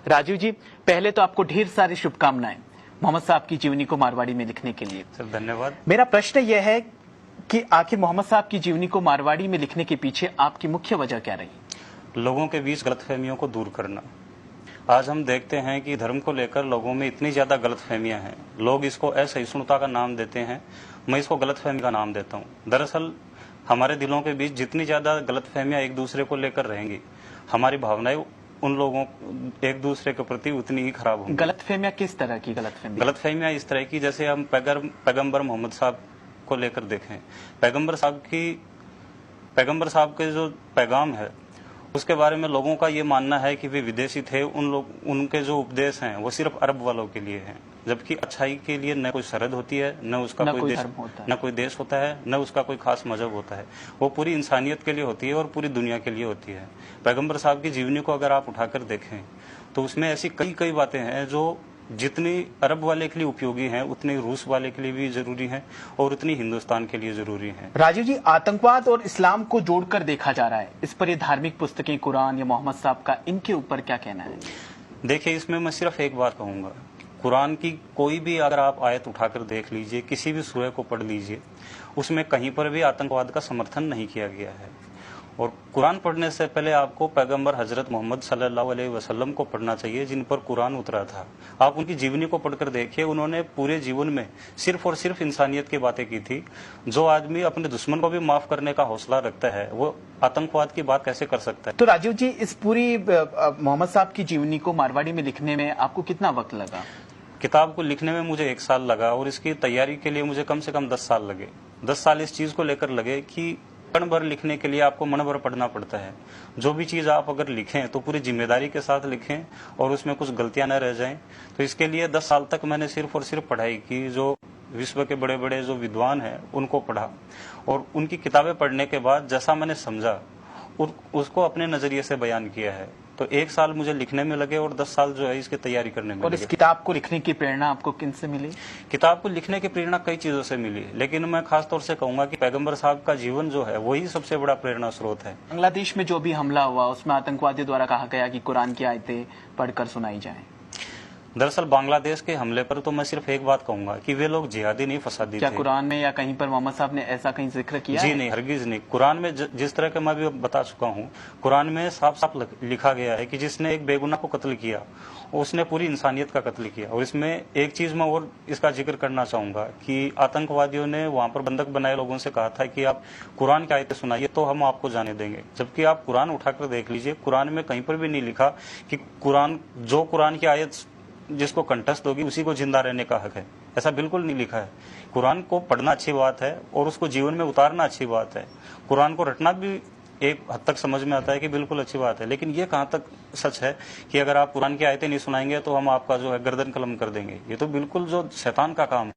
राजीव जी, पहले तो आपको ढेर सारी शुभकामनाएं मोहम्मद साहब की जीवनी को मारवाड़ी में लिखने के लिए। सर धन्यवाद। मेरा प्रश्न यह है कि आखिर मोहम्मद साहब की जीवनी को मारवाड़ी में लिखने के पीछे आपकी मुख्य वजह क्या रही? लोगों के बीच गलतफहमियों को दूर करना। आज हम देखते हैं कि धर्म को लेकर लोगों में इतनी ज्यादा गलतफहमियां हैं। लोग इसको असहिष्णुता का नाम देते हैं, मैं इसको गलतफहमी का नाम देता हूं। दरअसल हमारे दिलों के बीच जितनी ज्यादा गलतफहमियां एक दूसरे को लेकर रहेंगी, हमारी भावनाएं उन लोगों एक दूसरे के प्रति उतनी ही खराब होंगी। गलतफहमियां किस तरह की गलतफहमियां? गलतफहमियां इस तरह की, जैसे हम पैगंबर मोहम्मद साहब को लेकर देखें। पैगंबर साहब के जो पैगाम है उसके बारे में लोगों का ये मानना है कि वे विदेशी थे। उनके जो उपदेश हैं वो सिर्फ अरब वालों के लिए हैं, जबकि अच्छाई के लिए न कोई सरहद होती है, न उसका कोई देश होता है, न उसका कोई खास मजहब होता है। वो पूरी इंसानियत के लिए होती है और पूरी दुनिया के लिए होती है। पैगंबर साहब की जीवनी को अगर आप उठाकर देखें तो उसमें ऐसी कई बातें हैं जो जितनी अरब वाले के लिए उपयोगी हैं उतनी रूस वाले के लिए भी जरूरी हैं और उतनी हिंदुस्तान के लिए जरूरी हैं। राजीव जी, आतंकवाद और इस्लाम को जोड़कर देखा जा रहा है, इस पर ये धार्मिक पुस्तकें, कुरान या मोहम्मद साहब का, इनके ऊपर क्या कहना है? देखिए, इसमें मैं सिर्फ एक बात कहूंगा, कुरान की कोई भी अगर आप आयत उठाकर देख लीजिए, किसी भी सूरह को पढ़ लीजिए, उसमें कहीं पर भी आतंकवाद का समर्थन नहीं किया गया है। और कुरान पढ़ने से पहले आपको पैगंबर हजरत मोहम्मद सल्लल्लाहु अलैहि वसल्लम को पढ़ना चाहिए, जिन पर कुरान उतरा था। आप उनकी जीवनी को पढ़कर देखिए, उन्होंने पूरे जीवन में सिर्फ और सिर्फ इंसानियत की बातें की थी। जो आदमी अपने दुश्मन को भी माफ करने का हौसला रखता है वो आतंकवाद की बात कैसे कर सकता है? तो राजीव जी, इस पूरी मोहम्मद साहब की जीवनी को मारवाड़ी में लिखने में आपको कितना वक्त लगा? किताब को लिखने में मुझे 1 साल लगा और इसकी तैयारी के लिए मुझे कम से कम 10 साल लगे। 10 साल इस चीज को लेकर लगे कि क्षण भर लिखने के लिए आपको मन भर पढ़ना पड़ता है। जो भी चीज आप अगर लिखें तो पूरी जिम्मेदारी के साथ लिखें और उसमें कुछ गलतियां न रह जाएं। तो इसके लिए 10 साल तक मैंने सिर्फ और सिर्फ पढ़ाई की। जो विश्व के बड़े बड़े जो विद्वान हैं उनको पढ़ा और उनकी किताबें पढ़ने के बाद जैसा मैंने समझा उसको अपने नजरिए से बयान किया है। तो 1 साल मुझे लिखने में लगे और 10 साल जो है इसकी तैयारी करने में और लगे। इस किताब को लिखने की प्रेरणा आपको किन से मिली? किताब को लिखने की प्रेरणा कई चीजों से मिली, लेकिन मैं खास तौर से कहूंगा कि पैगंबर साहब का जीवन जो है वही सबसे बड़ा प्रेरणा स्रोत है। बांग्लादेश में जो भी हमला हुआ उसमें आतंकवादियों द्वारा कहा गया कि कुरान की आयतें पढ़कर सुनाई जाएं। दरअसल बांग्लादेश के हमले पर तो मैं सिर्फ एक बात कहूंगा कि वे लोग जिहादी नहीं फसादी थे। क्या कुरान में या कहीं पर मोहम्मद साहब ने ऐसा कहीं जिक्र किया? जी नहीं, हरगिज नहीं। कुरान में जिस तरह के मैं भी बता चुका हूँ, कुरान में साफ साफ लिखा गया है कि जिसने एक बेगुनाह को कत्ल किया उसने पूरी इंसानियत का कत्ल किया। और इसमें एक चीज मैं और इसका जिक्र करना चाहूंगा कि आतंकवादियों ने वहां पर बंधक बनाए लोगों से कहा था कि आप कुरान की आयतें सुनाइए तो हम आपको जाने देंगे। जबकि आप कुरान उठाकर देख लीजिए, कुरान में कहीं पर भी नहीं लिखा कि कुरान की आयत जिसको कंठस्थ होगी उसी को जिंदा रहने का हक है। ऐसा बिल्कुल नहीं लिखा है। कुरान को पढ़ना अच्छी बात है और उसको जीवन में उतारना अच्छी बात है। कुरान को रटना भी एक हद तक समझ में आता है कि बिल्कुल अच्छी बात है, लेकिन ये कहाँ तक सच है कि अगर आप कुरान की आयतें नहीं सुनाएंगे तो हम आपका जो है गर्दन कलम कर देंगे। ये तो बिल्कुल जो शैतान का काम है।